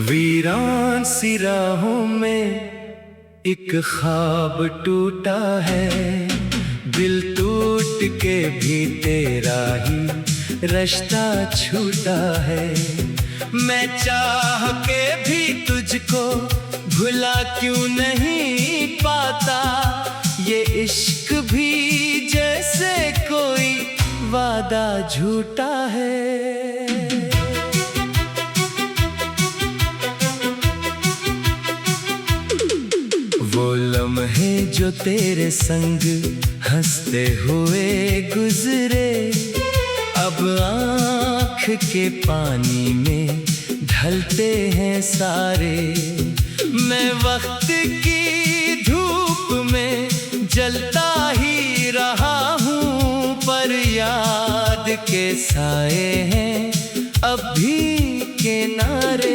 वीरान सी राहों में एक ख्वाब टूटा है, दिल टूट के भी तेरा ही रास्ता छूटा है। मैं चाह के भी तुझको भुला क्यों नहीं पाता, ये इश्क भी जैसे कोई वादा झूठा है। वो लम्हे जो तेरे संग हंसते हुए गुजरे, अब आँख के पानी में ढलते हैं सारे। मैं वक्त की धूप में जलता ही रहा हूँ, पर याद के साए हैं अब भी किनारे।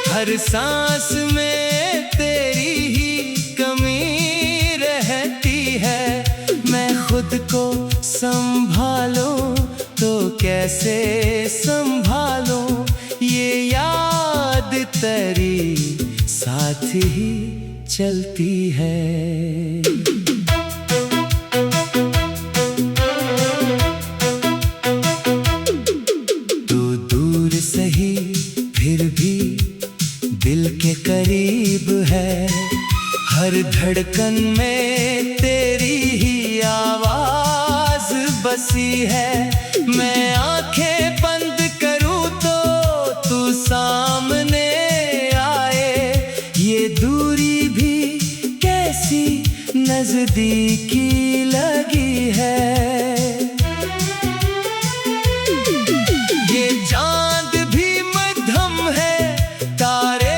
हर सांस में तेरी ही कमी रहती है। मैं खुद को संभालूं तो कैसे संभालूं, ये याद तेरी साथ ही चलती है। तू दूर सही फिर भी दिल के करीब है, हर धड़कन में तेरी ही आवाज बसी है। मैं आंखें बंद करूं तो तू सामने आए, ये दूरी भी कैसी नजदीकी लगी है। ये चांद भी मध्यम है, तारे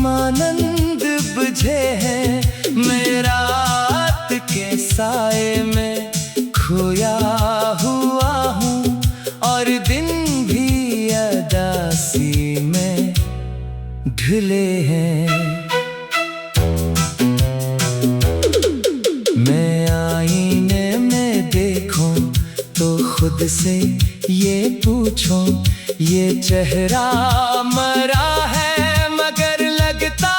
आनंद बुझे हैं। मैं रात के साए में खोया हुआ हूँ, और दिन भी अदासी में ढले हैं। मैं आईने में देखूं तो खुद से ये पूछूं, ये चेहरा मरा है मगर लगता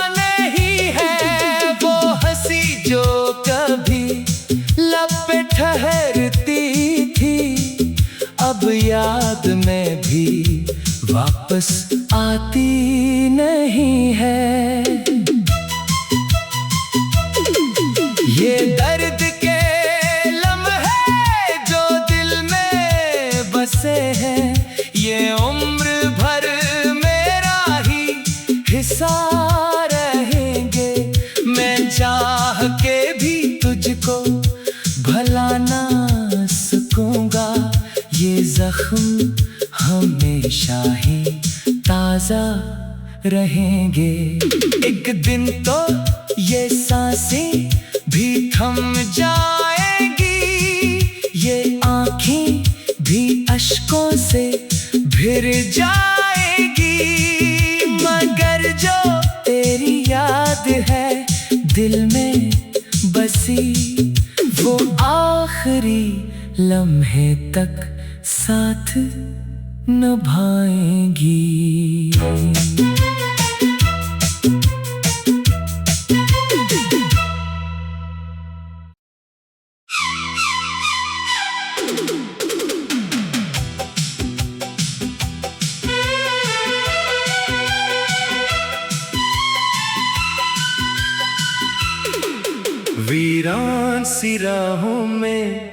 नहीं है। वो हंसी जो कभी लब पे ठहरती थी, अब याद में भी वापस आती नहीं है। ये दर्द के लम्हे जो दिल में बसे हैं, ये उम्र भर हिस्सा रहेंगे। मैं चाह के भी तुझको भला ना सकूंगा, ये जख्म हमेशा ही ताजा रहेंगे। एक दिन तो ये सांसें भी थम जाएंगी, ये आँखें भी अश्कों से भर जाएगी। मगर जो तेरी याद है दिल में बसी, वो आखिरी लम्हे तक साथ निभाएंगी। वीरान सी राहों में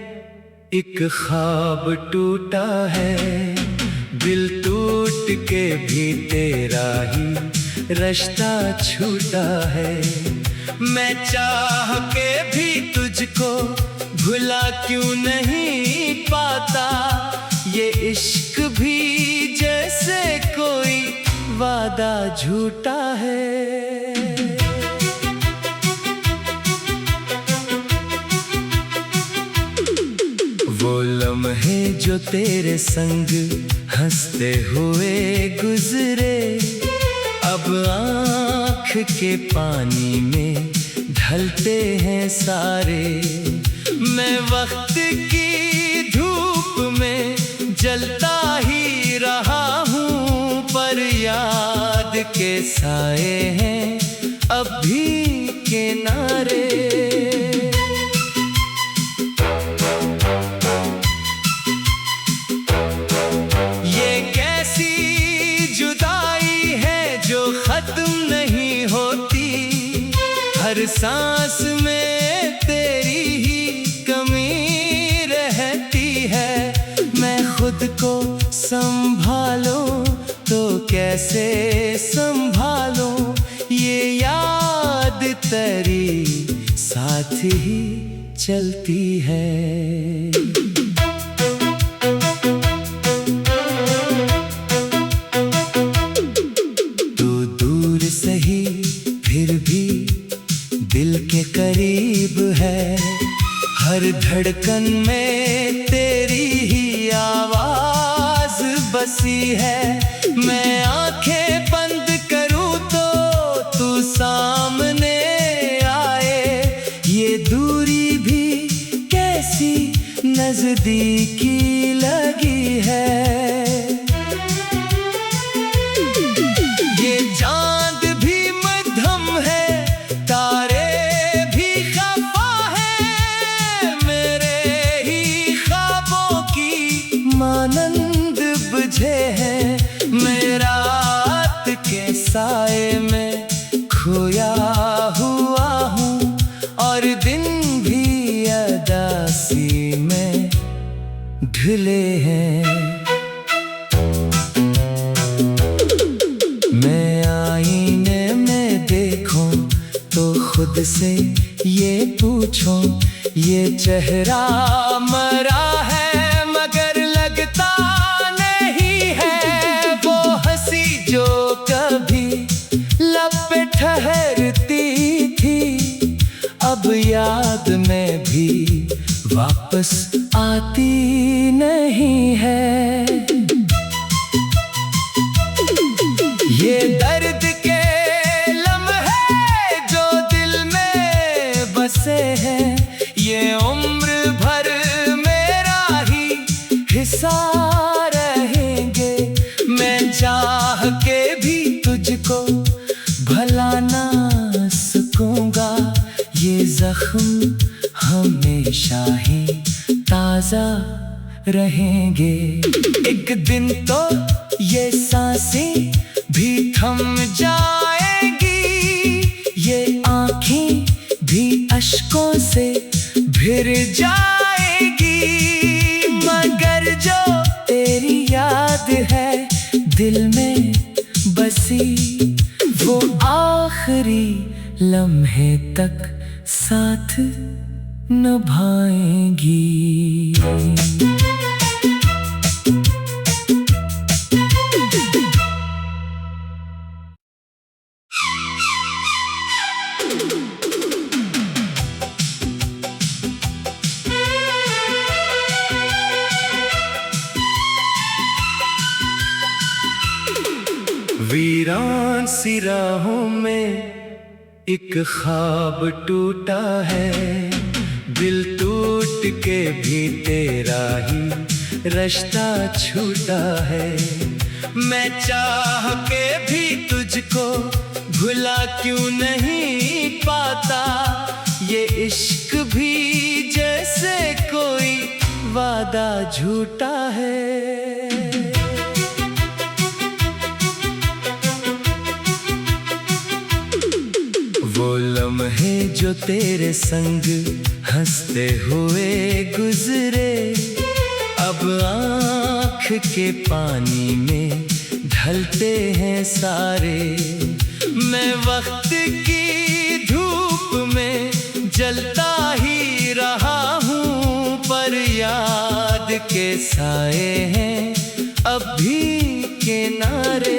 एक ख्वाब टूटा है, दिल टूट के भी तेरा ही रास्ता छूटा है। मैं चाह के भी तुझको भुला क्यों नहीं पाता, ये इश्क भी जैसे कोई वादा वादा झूठा है। वो लम्हे जो तेरे संग हंसते हुए गुजरे, अब आँख के पानी में ढलते हैं सारे। मैं वक्त की धूप में जलता ही रहा हूँ, पर याद के साए हैं अब भी किनारे। हर सांस में तेरी ही कमी रहती है। मैं खुद को संभालूं तो कैसे संभालूं, ये याद तेरी साथ ही चलती है। दिल के करीब है, हर धड़कन में तेरी ही आवाज बसी है। मैं आंखें बंद करूं तो तू सामने आए, ये दूरी भी कैसी नजदीकी लगी है। ये चांद भी मध्यम है, आनंद बुझे हैं। मैं रात के साए में खोया हुआ हूँ, और दिन भी अदासी में ढले हैं। मैं आईने में देखूं तो खुद से ये पूछूं, ये चेहरा मरा है मगर लगता नहीं है। वो हंसी जो कभी लब पे ठहरती थी, अब याद में भी वापस आती नहीं है। ये दर्द के लम्हे जो दिल में बसे हैं, ये उम्र भर हिस्सा रहेंगे। मैं चाह के भी तुझको भला ना सकूंगा, ये जख्म हमेशा ही ताजा रहेंगे। एक दिन तो ये सांसें भी थम जाएंगी, ये आँखें भी अश्कों से भर जाएंगी, मगर जो तेरी याद है दिल में बसी, वो आखिरी लम्हे तक साथ निभाएंगी। वीरान सी राहों में एक ख्वाब टूटा है, दिल टूट के भी तेरा ही रिश्ता छूटा है। मैं चाह के भी तुझको भुला क्यों नहीं पाता, ये इश्क भी जैसे कोई वादा झूठा है। वो लम्हे जो तेरे संग हंसते हुए गुजरे, अब आँख के पानी में ढलते हैं सारे। मैं वक्त की धूप में जलता ही रहा हूँ, पर याद के साए हैं अब भी किनारे।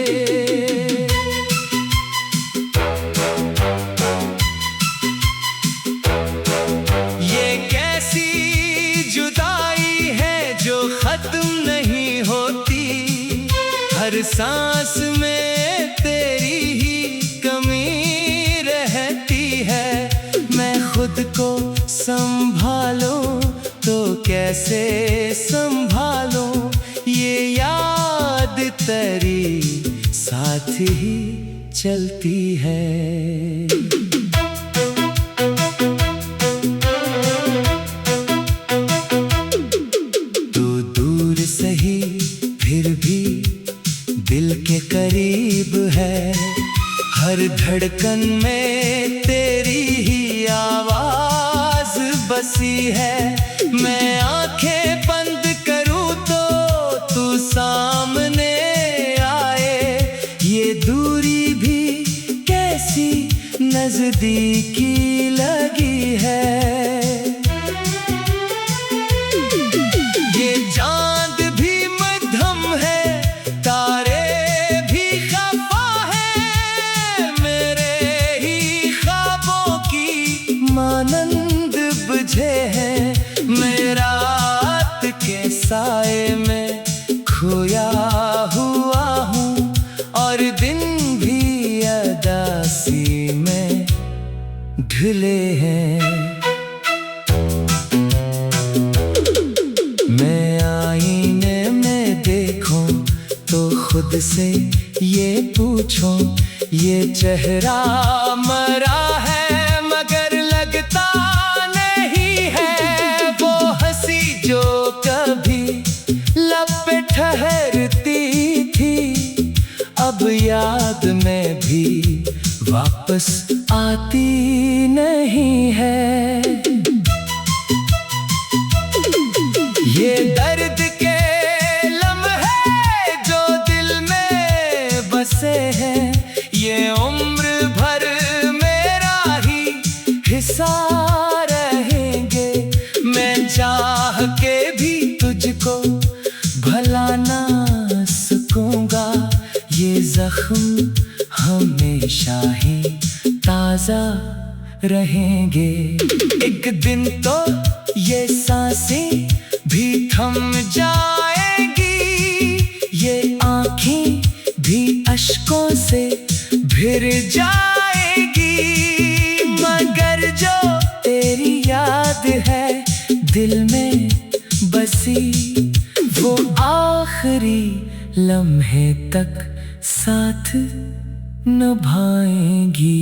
हर सांस में तेरी ही कमी रहती है। मैं खुद को संभालूं तो कैसे संभालूं, ये याद तेरी साथ ही चलती है। तू दूर सही फिर भी दिल के करीब है। हर धड़कन में तेरी ही आवाज बसी है। मैं आंखें बंद करूं तो तू सामने आए। ये दूरी भी कैसी नजदीकी लगी है। ये चांद भी मध्यम है, तारे भी खफा है। मेरे ही ख्वाबों की मानंद बुझे हैं। मैं रात के साए में खोया हुआ हूँ और दिन भी अदासी में ढले हैं। मैं आईने में देखूं तो खुद से ये पूछूं, ये चेहरा मरा है मगर लगता नहीं है। वो हंसी जो कभी लब पे ठहरती थी, अब याद में भी वापस आती नहीं है। ये दर्द के लम्हे जो दिल में बसे हैं, ये उम्र भर मेरा ही हिस्सा रहेंगे। मैं चाह के भी तुझको भला ना सकूंगा, ये जख्म हमेशा ही ताजा रहेंगे। एक दिन तो ये सांसें भी थम जाएगी, ये आँखें भी अश्कों से भर जाएगी। मगर जो तेरी याद है दिल में बसी, वो आखिरी लम्हे तक साथ निभाएंगी।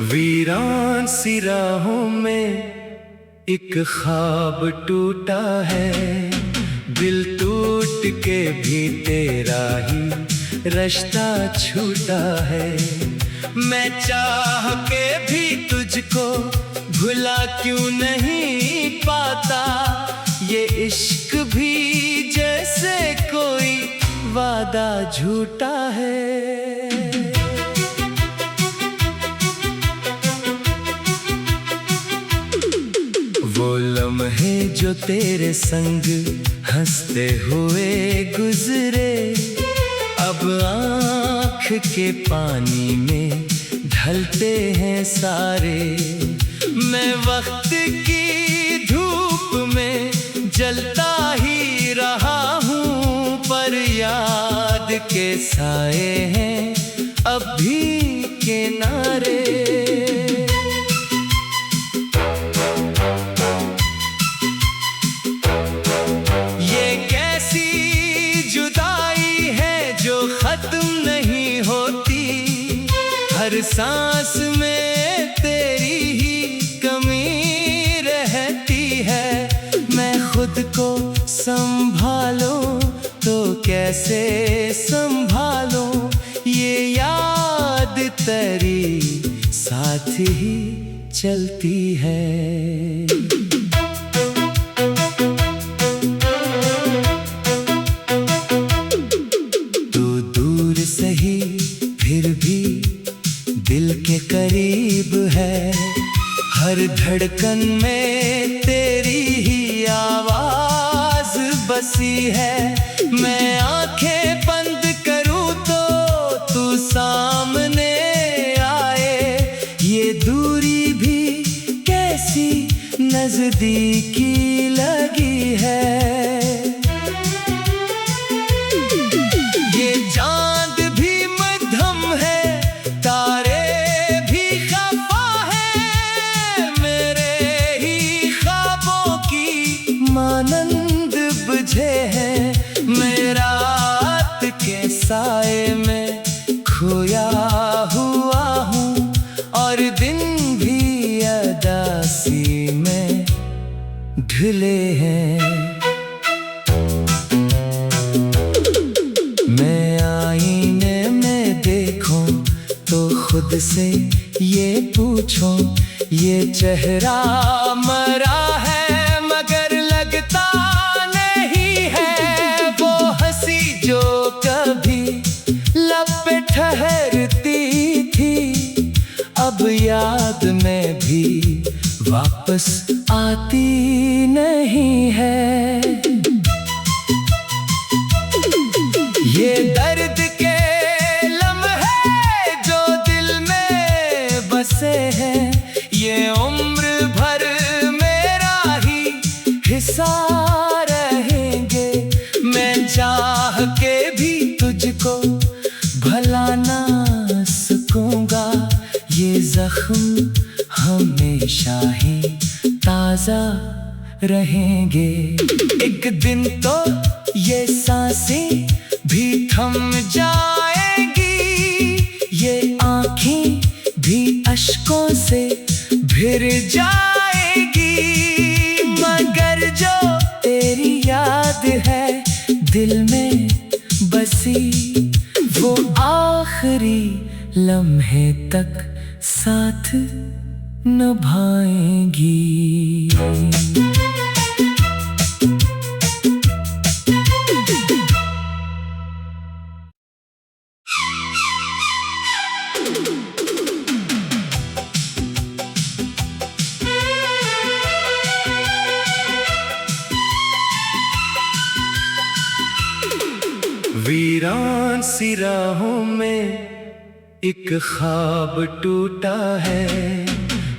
वीरान सी राहों में एक ख्वाब टूटा है। दिल टूट के भी तेरा ही रिश्ता छूटा है। मैं चाह के भी तुझको भुला क्यों नहीं पाता, ये इश्क भी जैसे कोई वादा झूठा है। वो लम्हे जो तेरे संग हंसते हुए गुजरे, अब आँख के पानी में ढलते हैं सारे। मैं वक्त की धूप में जलता ही रहा हूँ, पर याद के साए हैं अब भी किनारे। हर सांस में तेरी ही कमी रहती है। मैं खुद को संभालूं तो कैसे संभालूं, ये याद तेरी साथ ही चलती है। तू दूर सही फिर भी दिल के करीब है। हर धड़कन में तेरी ही बसी है। मैं आंखें बंद करूं तो तू सामने आए, ये दूरी भी कैसी नजदीकी लगी है। ये चांद भी मध्यम है, तारे भी खफा है, मेरे ही ख्वाबों की मानंद बुझे हैं। मैं रात के साए में खोया हुआ हूँ और दिन भी अदासी में ढले हैं। मैं आईने में देखूं तो खुद से ये पूछूं, ये चेहरा मरा है मगर लगता नहीं है। वो हंसी जो कभी लब पे ठहरती थी, अब याद में भी वापस आती नहीं है। ये दर्द के लम्हे जो दिल में बसे हैं, ये उम्र भर मेरा ही हिस्सा रहेंगे। मैं चाह के भी तुझको भला ना सकूंगा, ये जख्म हमेशा ही ताजा रहेंगे। एक दिन तो ये सांसें भी थम जाएंगी, ये आँखें भी अश्कों से भर जाएंगी, मगर जो तेरी याद है दिल में बसी, वो आखिरी लम्हे तक साथ निभाएंगी। वीरान सी राहों में एक ख्वाब टूटा है,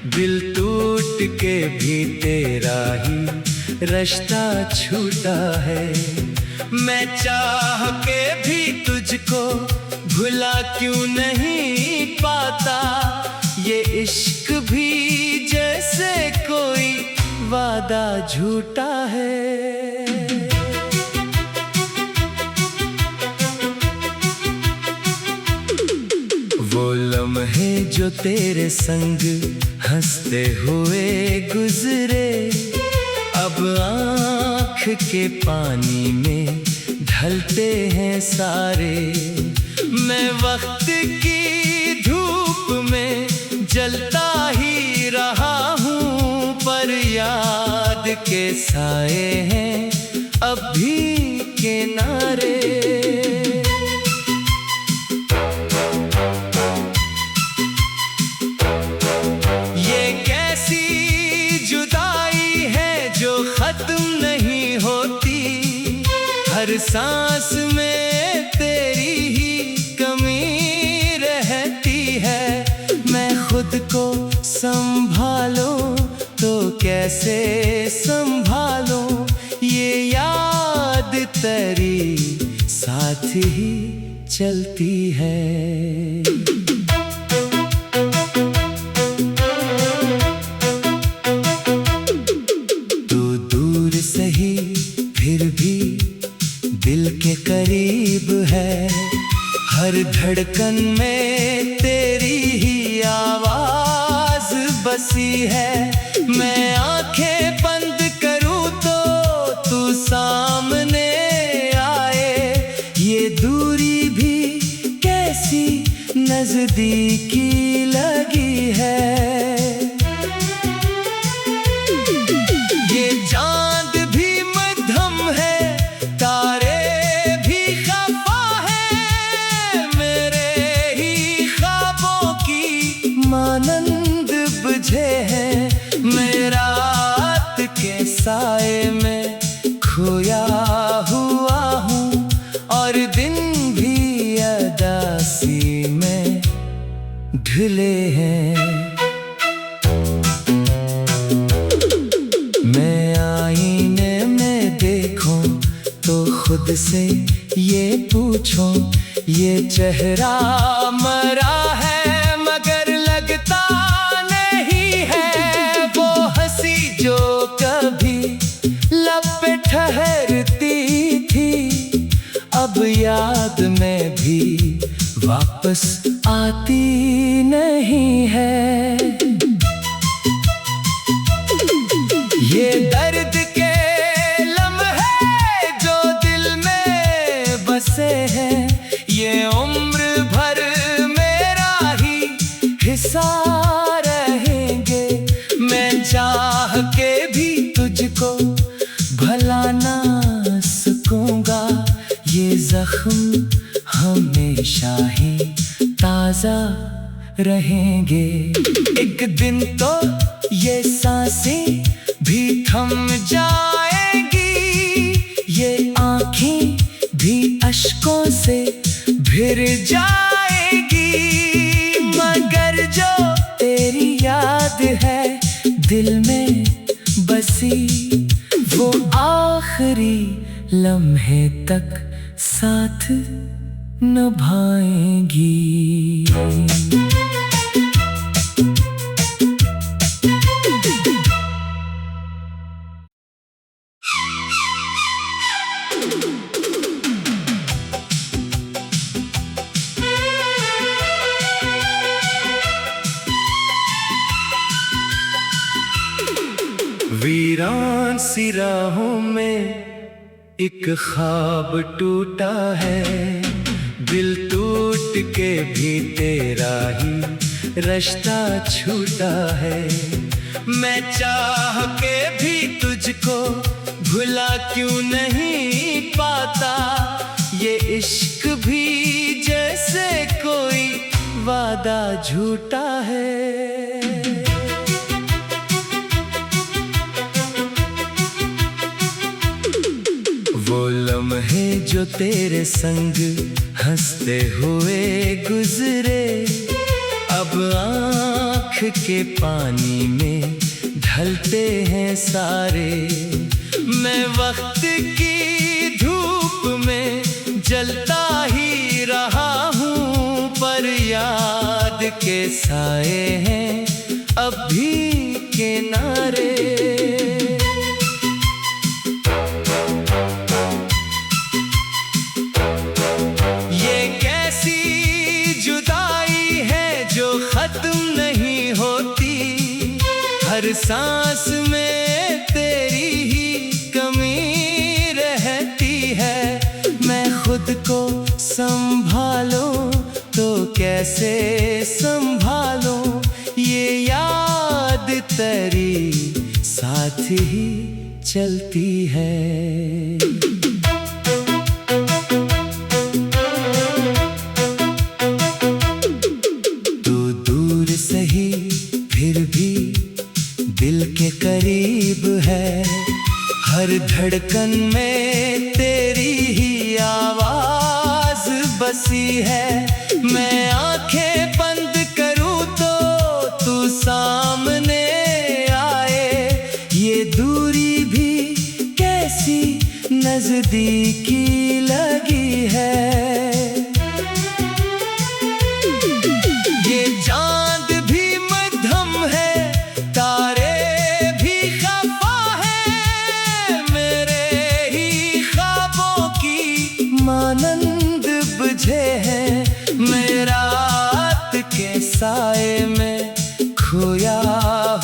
दिल टूट के भी तेरा ही रिश्ता छूटा है। मैं चाह के भी तुझको भुला क्यों नहीं पाता, ये इश्क भी जैसे कोई वादा झूठा है। वो लम्हे जो तेरे संग हंसते हुए गुजरे, अब आँख के पानी में ढलते हैं सारे। मैं वक्त की धूप में जलता ही रहा हूँ, पर याद के साए हैं अब भी किनारे। हर सांस में तेरी ही कमी रहती है। मैं खुद को संभालूं तो कैसे संभालूं, ये याद तेरी साथ ही चलती है। दिल के करीब है, हर धड़कन में तेरी ही आवाज बसी है। मैं आंखें बंद करूं तो तू सामने आए, ये दूरी भी कैसी नजदीकी लगी है। ये चांद भी मध्यम है, तारे भी खफा है, मेरे ही खुद से ये पूछो, ये चेहरा मरा है मगर लगता नहीं है। वो हंसी जो कभी लब पे ठहरती थी, अब याद में भी वापस आती नहीं है। ये दर्द के लम्हे जो दिल में बसे हैं, ये उम्र भर मेरा ही हिस्सा रहेंगे। मैं चाह के भी तुझको भला ना सकूंगा, ये जख्म हमेशा ही ताजा रहेंगे। एक दिन तो ये सांसें भी थम जाएंगी, ये आँखें भी अश्कों से भर जाएगी, मगर जो तेरी याद है दिल में बसी, वो आखिरी लम्हे तक साथ निभाएंगी। वीरान सी राहों में एक ख्वाब टूटा है, दिल टूट के भी तेरा ही रिश्ता छूटा है। मैं चाह के भी तुझको भुला क्यों नहीं पाता, ये इश्क भी जैसे कोई वादा झूठा है। वो लम्हे जो तेरे संग हंसते हुए गुजरे, अब आँख के पानी में ढलते हैं सारे। मैं वक्त की धूप में जलता ही रहा हूँ, पर याद के साए हैं अब भी किनारे। हर सांस में तेरी ही कमी रहती है। मैं खुद को संभालूं तो कैसे संभालूं, ये याद तेरी साथ ही चलती है। तू दूर सही फिर भी दिल के करीब है, हर धड़कन में तेरी ही आवाज बसी है। मैं आंखें बंद करूं तो तू सामने आए, ये दूरी भी कैसी नजदीकी लगी है। ये चांद भी मध्यम है, आनंद बुझे हैं। मैं रात के साए में खोया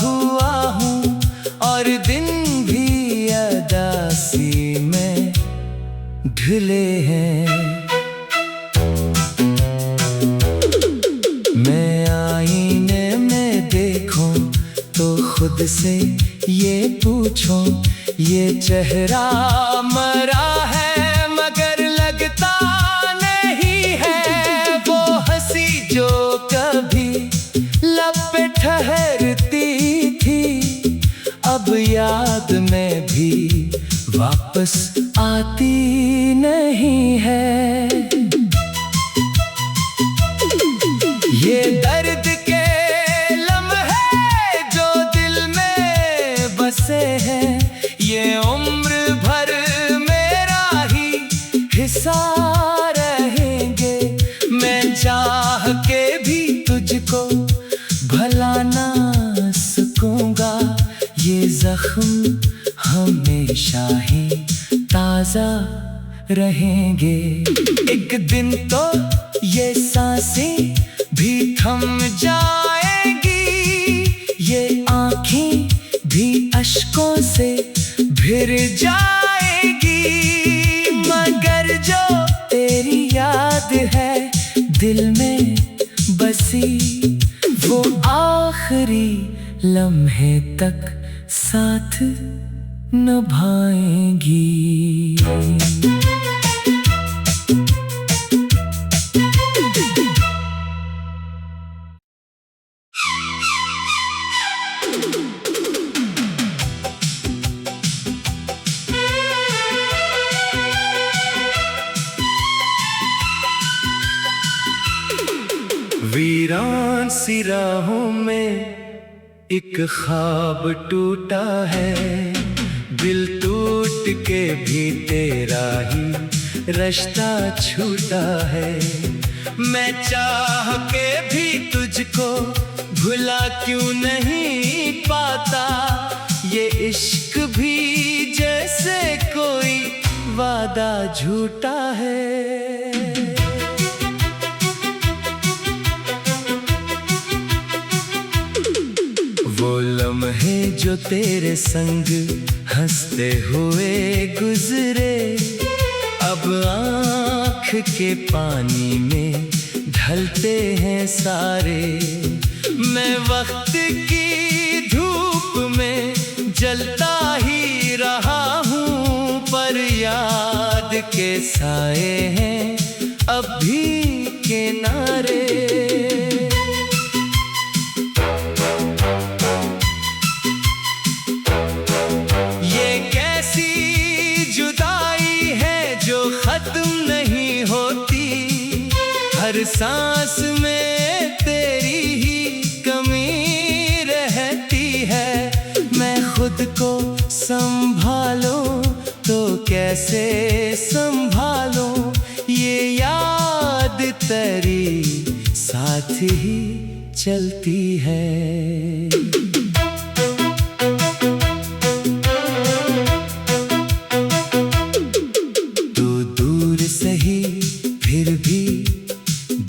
हुआ हूँ, और दिन भी अदासी में ढले हैं। मैं आईने में देखूं तो खुद से ये पूछूं, ये चेहरा मरा है मगर लगता नहीं है। वो हंसी जो कभी लब पे ठहरती थी, अब याद में भी वापस आती नहीं है। ये दर्द के लम्हे जो दिल में बसे हैं, ये उम्र भर मेरा ही हिस्सा रहेंगे। मैं चाह के भी तुझको भला ना सकूंगा, ये जख्म हमेशा ही ताजा रहेंगे। एक दिन तो ये सांसें भी थम जाएगी, ये आँखें भी अश्कों से भर जाएगी, मगर जो तेरी याद है दिल में बसी, वो आखिरी लम्हे तक साथ निभाएंगी। वीरान सी राहों में एक ख्वाब टूटा है, दिल टूट के भी तेरा ही रास्ता छूटा है। मैं चाह के भी तुझको भुला क्यों नहीं पाता, ये इश्क भी जैसे कोई वादा झूठा है। वो लम्हे जो तेरे संग हंसते हुए गुजरे, अब आँख के पानी में ढलते हैं सारे। मैं वक्त की धूप में जलता ही रहा हूँ, पर याद के साए हैं अब भी किनारे। नहीं होती हर सांस में तेरी ही कमी रहती है। मैं खुद को संभालूं तो कैसे संभालूं, ये याद तेरी साथ ही चलती है।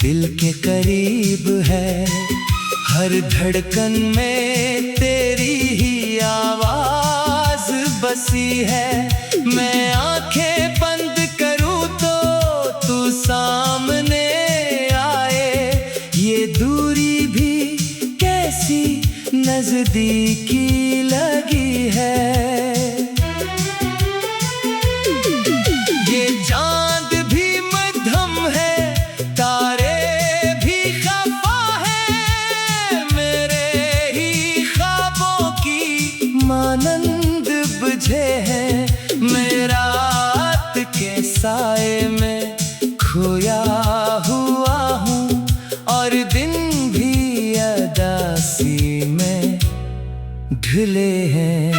दिल के करीब है, हर धड़कन में तेरी ही आवाज बसी है। मैं आंखें बंद करूं तो तू सामने आए, ये दूरी भी कैसी नजदीकी लगी है। ये चांद भी मध्यम है, तारे आनंद बुझे हैं। मैं रात के साए में खोया हुआ हूँ, और दिन भी अदासी में ढले हैं।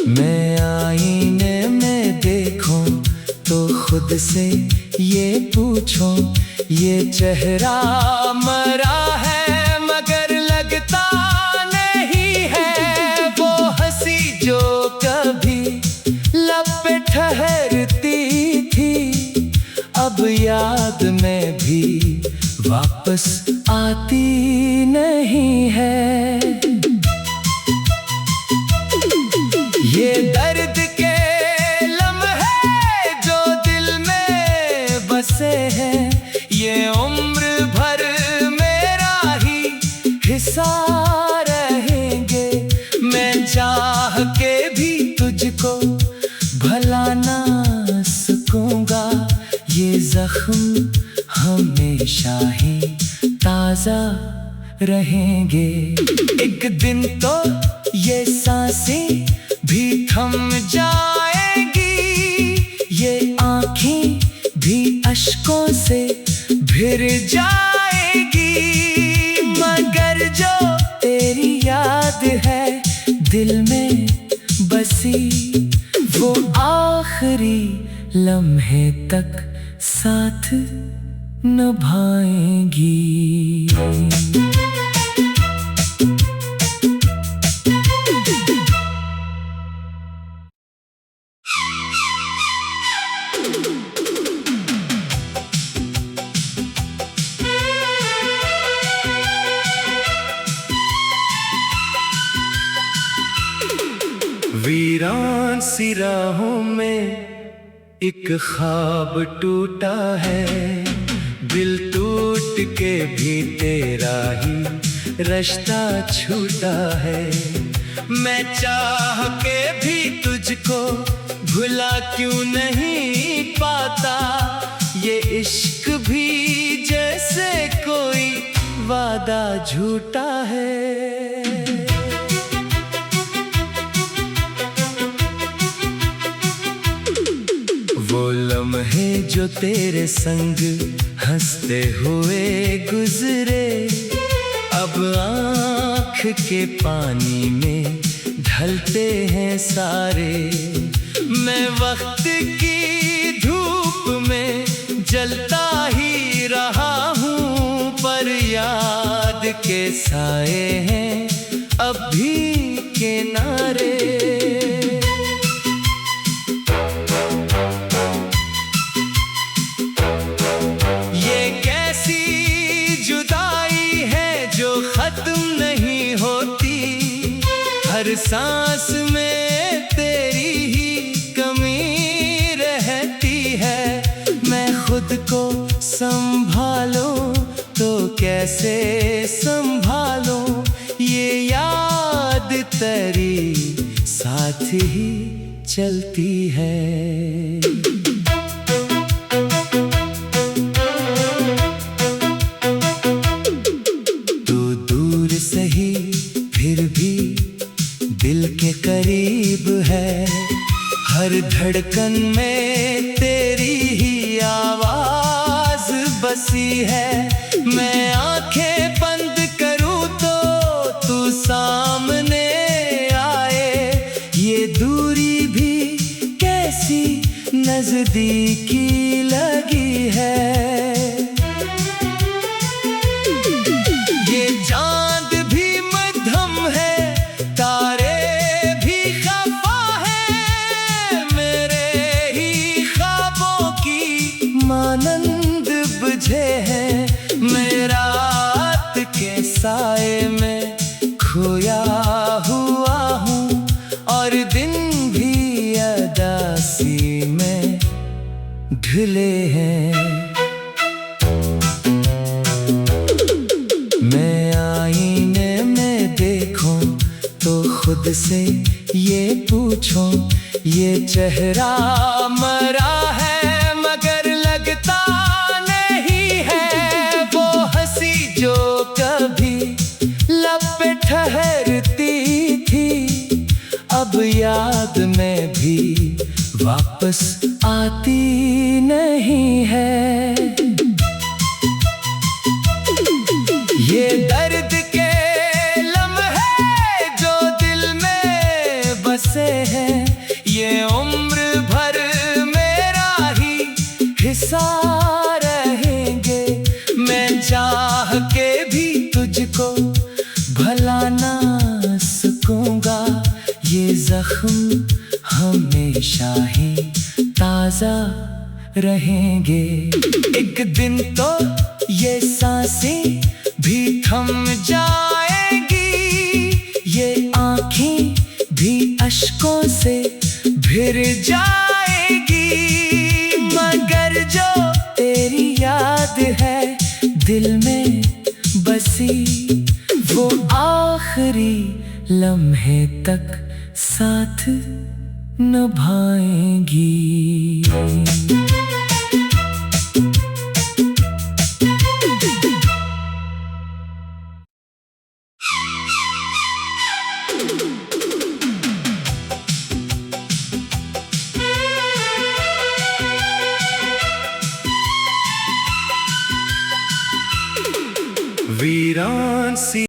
मैं आईने में देखूं तो खुद से ये पूछूं, ये चेहरा मरा है मगर लगता नहीं है। वो हंसी जो कभी लब पे ठहरती थी, अब याद में भी वापस आती नहीं है। ये दर्द के लम्हे जो दिल में बसे हैं, ये उम्र भर मेरा ही हिस्सा रहेंगे। मैं चाह के भी तुझको भला ना सकूंगा, ये जख्म हमेशा ही ताजा रहेंगे। एक दिन तो ये सांसें भी थम जाएगी, ये आँखें भी अश्कों से भर जाएगी, मगर जो तेरी याद है दिल में बसी, वो आखिरी लम्हे तक साथ निभाएंगी। वीरान सी राहों में एक ख्वाब टूटा है, दिल टूट के भी तेरा ही रिश्ता छूटा है। मैं चाह के भी तुझको भुला क्यों नहीं पाता, ये इश्क भी जैसे कोई वादा झूठा है। वो लम्हे जो तेरे संग हंसते हुए गुजरे, अब आँख के पानी में ढलते हैं सारे। मैं वक्त की धूप में जलता ही रहा हूँ, पर याद के साए हैं अब भी किनारे। हर सांस में तेरी ही कमी रहती है। मैं खुद को संभालूं तो कैसे संभालूं, ये याद तेरी साथ ही चलती है। दिल के करीब है, हर धड़कन में तेरी ही आवाज बसी है। मैं आंखें बंद करूं तो तू सामने आए, ये दूरी भी कैसी नजदीकी लगी है। ये चांद भी मध्यम है, आनंद बुझे हैं। मैं रात के साए में खोया हुआ हूँ, और दिन भी अदासी में ढले हैं। मैं आईने में देखूं तो खुद से ये पूछूं, ये चेहरा मरा है मगर लगता नहीं है। वो हंसी जो कभी लब पे ठहरती थी, अब याद में भी वापस आती नहीं है। ये दर्द के लम्हे जो दिल में बसे हैं, ये उम्र भर मेरा ही हिस्सा रहेंगे। मैं चाह के भी तुझको भला ना सकूंगा, ये जख्म हमेशा ही ताजा रहेंगे। एक दिन तो ये सांसें भी थम जाएंगी, ये आँखें भी अश्कों से भर जाएगी। मगर जो तेरी याद है दिल में बसी, वो आखिरी लम्हे तक साथ निभाएंगी। वीरान सी